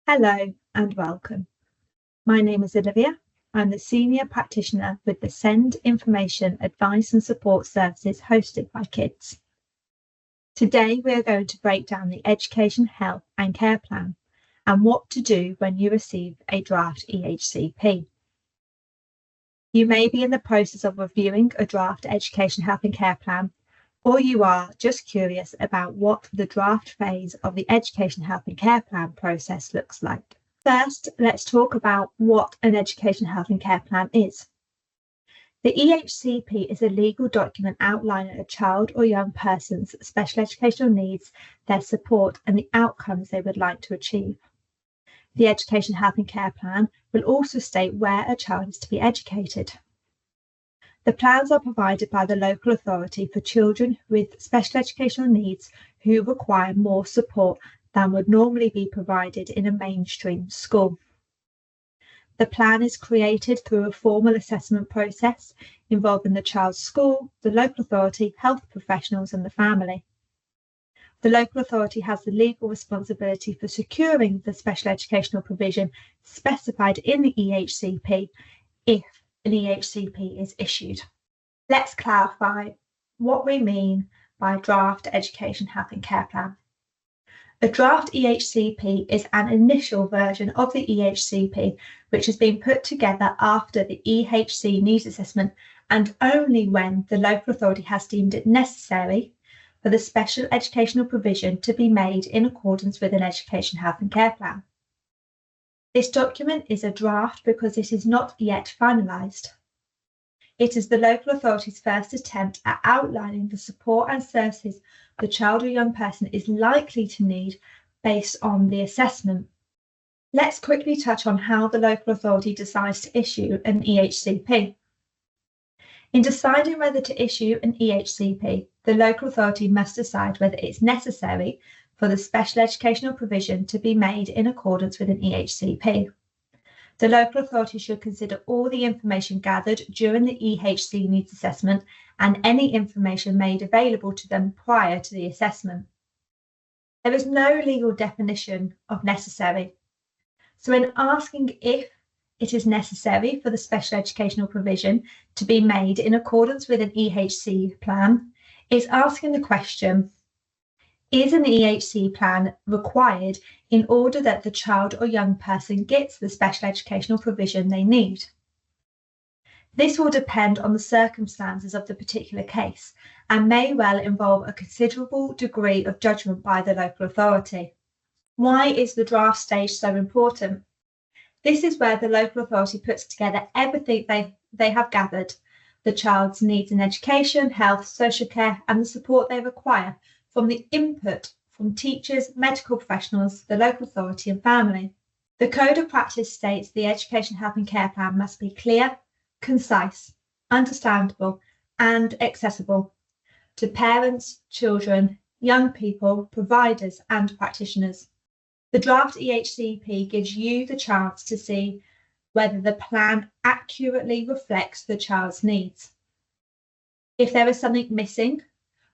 Hello and welcome. My name is Olivia. I'm the Senior Practitioner with the SEND Information Advice and Support Services hosted by Kids. Today we are going to break down the Education, Health and Care Plan and what to do when you receive a draft EHCP. You may be in the process of reviewing a draft Education, Health and Care Plan, or you are just curious about what the draft phase of the Education, Health and Care Plan process looks like. First, let's talk about what an Education, Health and Care Plan is. The EHCP is a legal document outlining a child or young person's special educational needs, their support and the outcomes they would like to achieve. The Education, Health and Care Plan will also state where a child is to be educated. The plans are provided by the local authority for children with special educational needs who require more support than would normally be provided in a mainstream school. The plan is created through a formal assessment process involving the child's school, the local authority, health professionals and the family. The local authority has the legal responsibility for securing the special educational provision specified in the EHCP if an EHCP is issued. Let's clarify what we mean by draft Education, Health and Care Plan. A draft EHCP is an initial version of the EHCP which has been put together after the EHC needs assessment and only when the local authority has deemed it necessary for the special educational provision to be made in accordance with an Education, Health and Care Plan. This document is a draft because it is not yet finalised. It is the local authority's first attempt at outlining the support and services the child or young person is likely to need based on the assessment. Let's quickly touch on how the local authority decides to issue an EHCP. In deciding whether to issue an EHCP, the local authority must decide whether it's necessary for the special educational provision to be made in accordance with an EHCP. The local authority should consider all the information gathered during the EHC needs assessment and any information made available to them prior to the assessment. There is no legal definition of necessary. So in asking if it is necessary for the special educational provision to be made in accordance with an EHC plan, it's asking the question, is an EHC plan required in order that the child or young person gets the special educational provision they need? This will depend on the circumstances of the particular case and may well involve a considerable degree of judgment by the local authority. Why is the draft stage so important? This is where the local authority puts together everything they have gathered, the child's needs in education, health, social care and the support they require from the input from teachers, medical professionals, the local authority and family. The Code of Practice states the Education, Health and Care Plan must be clear, concise, understandable and accessible to parents, children, young people, providers and practitioners. The draft EHCP gives you the chance to see whether the plan accurately reflects the child's needs. If there is something missing,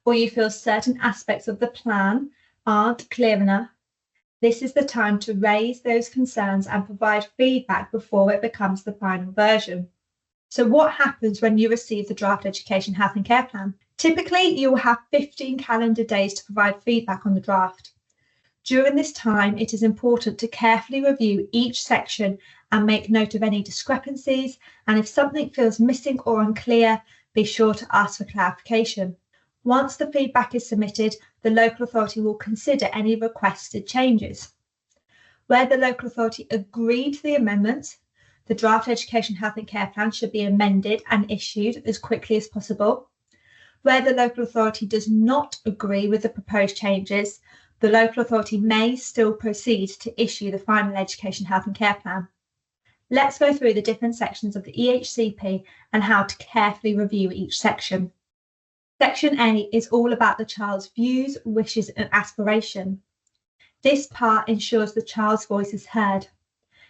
or you feel certain aspects of the plan aren't clear enough, this is the time to raise those concerns and provide feedback before it becomes the final version. So what happens when you receive the draft Education, Health and Care Plan? Typically, you will have 15 calendar days to provide feedback on the draft. During this time, it is important to carefully review each section and make note of any discrepancies, and if something feels missing or unclear, be sure to ask for clarification. Once the feedback is submitted, the local authority will consider any requested changes. Where the local authority agreed to the amendments, the draft Education, Health and Care Plan should be amended and issued as quickly as possible. Where the local authority does not agree with the proposed changes, the local authority may still proceed to issue the final Education, Health and Care Plan. Let's go through the different sections of the EHCP and how to carefully review each section. Section A is all about the child's views, wishes and aspiration. This part ensures the child's voice is heard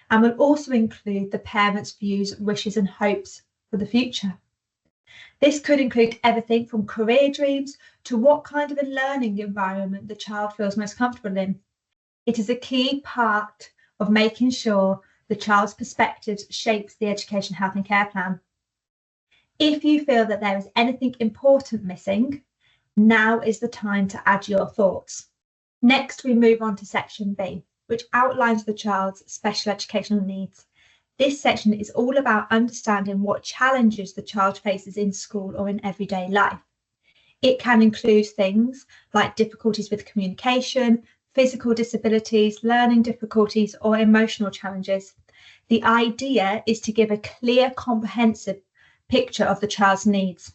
and will also include the parents' views, wishes and hopes for the future. This could include everything from career dreams to what kind of a learning environment the child feels most comfortable in. It is a key part of making sure the child's perspectives shapes the education, health and care plan. If you feel that there is anything important missing, now is the time to add your thoughts. Next, we move on to section B, which outlines the child's special educational needs. This section is all about understanding what challenges the child faces in school or in everyday life. It can include things like difficulties with communication, physical disabilities, learning difficulties, or emotional challenges. The idea is to give a clear, comprehensive picture of the child's needs.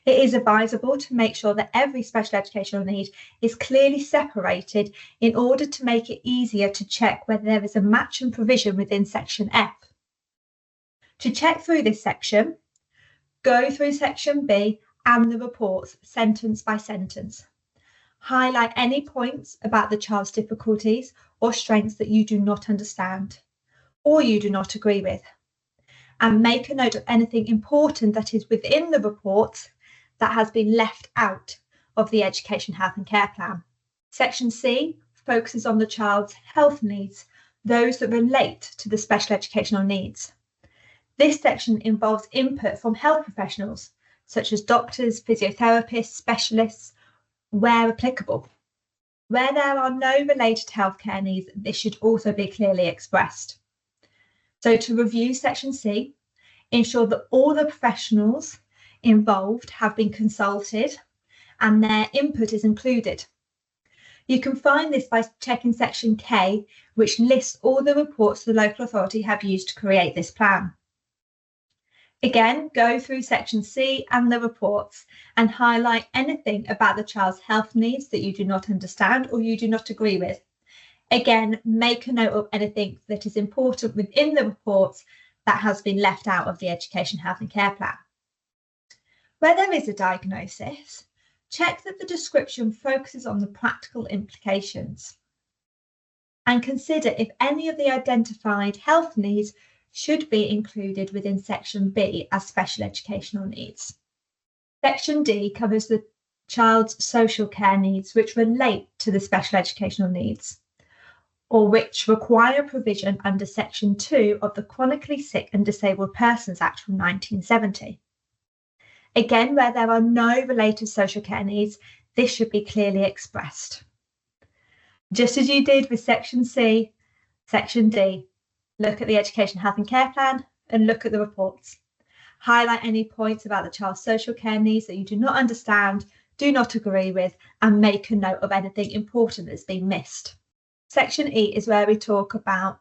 It is advisable to make sure that every special educational need is clearly separated in order to make it easier to check whether there is a match and provision within section F. To check through this section, go through section B and the reports sentence by sentence. Highlight any points about the child's difficulties or strengths that you do not understand or you do not agree with, and make a note of anything important that is within the report that has been left out of the education, health and care plan. Section C focuses on the child's health needs, those that relate to the special educational needs. This section involves input from health professionals, such as doctors, physiotherapists, specialists, where applicable. Where there are no related healthcare needs, this should also be clearly expressed. So to review section C, ensure that all the professionals involved have been consulted and their input is included. You can find this by checking section K, which lists all the reports the local authority have used to create this plan. Again, go through section C and the reports and highlight anything about the child's health needs that you do not understand or you do not agree with. Again, make a note of anything that is important within the reports that has been left out of the education, health and care plan. Where there is a diagnosis, check that the description focuses on the practical implications and consider if any of the identified health needs should be included within section B as special educational needs. Section D covers the child's social care needs which relate to the special educational needs or which require provision under section 2 of the Chronically Sick and Disabled Persons Act from 1970. Again, where there are no related social care needs, this should be clearly expressed. Just as you did with section C, section D, look at the education, health and care plan and look at the reports. Highlight any points about the child's social care needs that you do not understand, do not agree with, and make a note of anything important that's been missed. Section E is where we talk about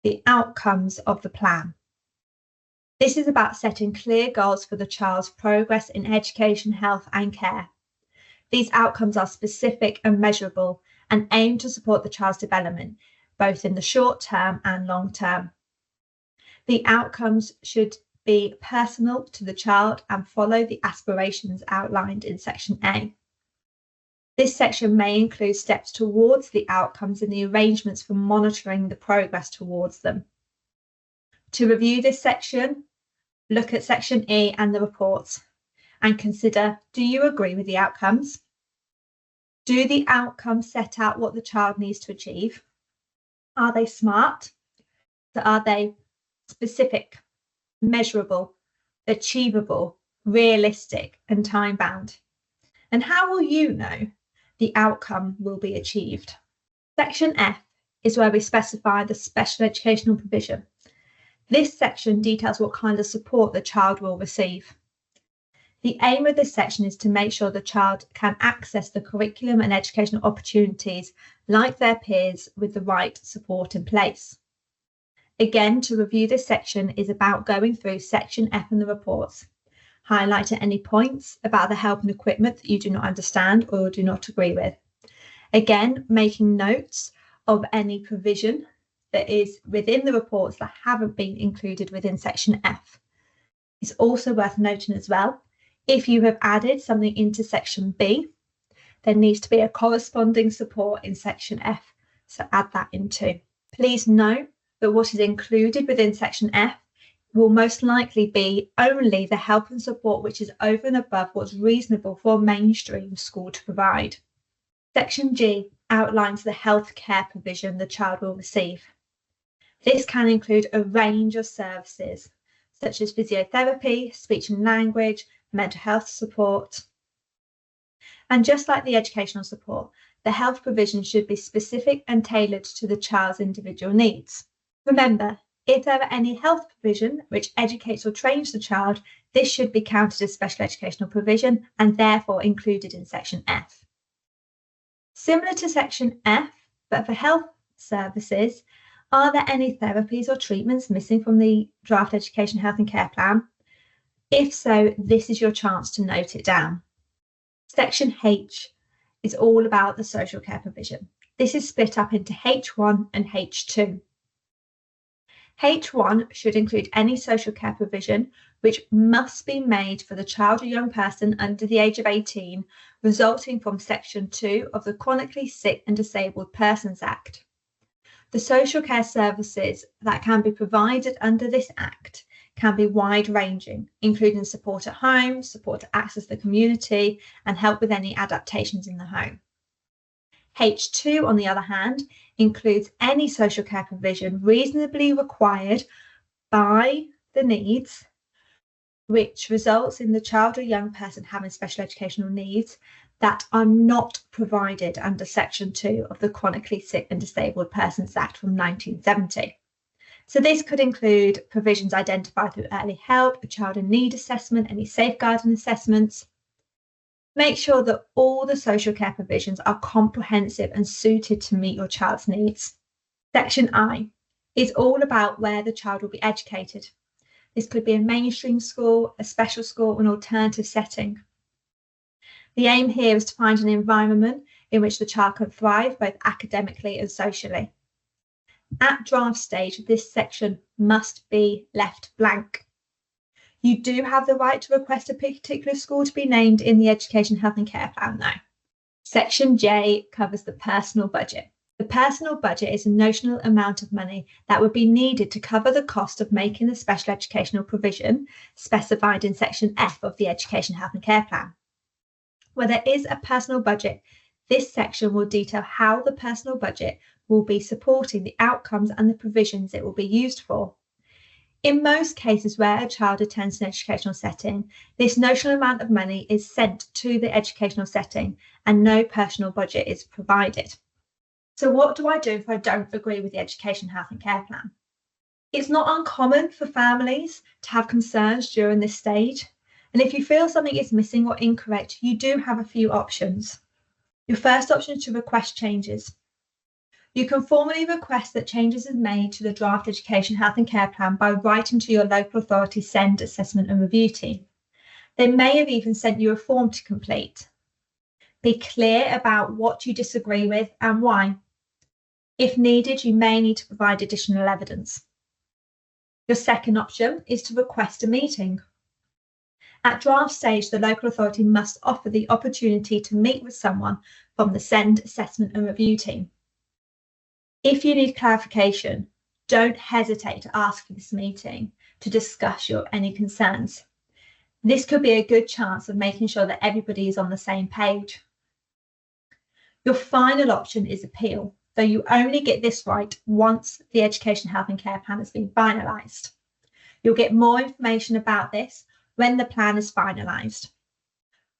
the outcomes of the plan. This is about setting clear goals for the child's progress in education, health and care. These outcomes are specific and measurable and aim to support the child's development, both in the short term and long term. The outcomes should be personal to the child and follow the aspirations outlined in section A. This section may include steps towards the outcomes and the arrangements for monitoring the progress towards them. To review this section, look at section E and the reports and consider, do you agree with the outcomes? Do the outcomes set out what the child needs to achieve? Are they SMART? So are they specific, measurable, achievable, realistic and time-bound? And how will you know the outcome will be achieved? Section F is where we specify the special educational provision. This section details what kind of support the child will receive. The aim of this section is to make sure the child can access the curriculum and educational opportunities like their peers with the right support in place. Again, to review this section is about going through section F and the reports, highlighting any points about the help and equipment that you do not understand or do not agree with. Again, making notes of any provision that is within the reports that haven't been included within section F. It's also worth noting as well, if you have added something into section B, there needs to be a corresponding support in section F, so add that in too. Please note that what is included within section F will most likely be only the help and support which is over and above what's reasonable for a mainstream school to provide. Section G outlines the healthcare provision the child will receive. This can include a range of services, such as physiotherapy, speech and language, mental health support. And just like the educational support, the health provision should be specific and tailored to the child's individual needs. Remember, if there are any health provision which educates or trains the child, this should be counted as special educational provision and therefore included in Section F. Similar to Section F, but for health services, are there any therapies or treatments missing from the draft Education, Health and Care Plan? If so, this is your chance to note it down. Section H is all about the social care provision. This is split up into H1 and H2. H1 should include any social care provision which must be made for the child or young person under the age of 18, resulting from Section 2 of the Chronically Sick and Disabled Persons Act. The social care services that can be provided under this Act can be wide-ranging, including support at home, support to access the community, and help with any adaptations in the home. H2, on the other hand, includes any social care provision reasonably required by the needs, which results in the child or young person having special educational needs that are not provided under Section 2 of the Chronically Sick and Disabled Persons Act from 1970. So this could include provisions identified through early help, a child in need assessment, any safeguarding assessments. Make sure that all the social care provisions are comprehensive and suited to meet your child's needs. Section I is all about where the child will be educated. This could be a mainstream school, a special school, or an alternative setting. The aim here is to find an environment in which the child can thrive both academically and socially. At draft stage, this section must be left blank. You do have the right to request a particular school to be named in the Education, Health and Care Plan though. Section J covers the personal budget. The personal budget is a notional amount of money that would be needed to cover the cost of making the special educational provision specified in Section F of the Education, Health and Care Plan. Where there is a personal budget, this section will detail how the personal budget will be supporting the outcomes and the provisions it will be used for. In most cases where a child attends an educational setting, this notional amount of money is sent to the educational setting and no personal budget is provided. So what do I do if I don't agree with the Education, Health and Care Plan? It's not uncommon for families to have concerns during this stage. And if you feel something is missing or incorrect, you do have a few options. Your first option is to request changes. You can formally request that changes are made to the draft Education, Health and Care Plan by writing to your local authority SEND assessment and review team. They may have even sent you a form to complete. Be clear about what you disagree with and why. If needed, you may need to provide additional evidence. Your second option is to request a meeting. At draft stage, the local authority must offer the opportunity to meet with someone from the SEND assessment and review team. If you need clarification, don't hesitate to ask for this meeting to discuss any concerns. This could be a good chance of making sure that everybody is on the same page. Your final option is appeal, though you only get this right once the Education, Health and Care Plan has been finalised. You'll get more information about this when the plan is finalised.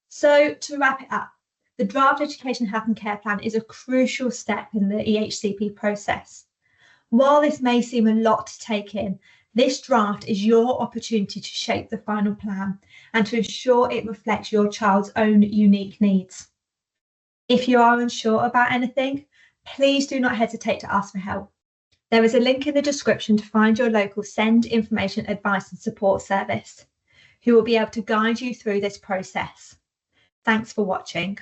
So to wrap it up, the draft Education, Health and Care Plan is a crucial step in the EHCP process. While this may seem a lot to take in, this draft is your opportunity to shape the final plan and to ensure it reflects your child's own unique needs. If you are unsure about anything, please do not hesitate to ask for help. There is a link in the description to find your local SEND information, advice and support service, who will be able to guide you through this process. Thanks for watching.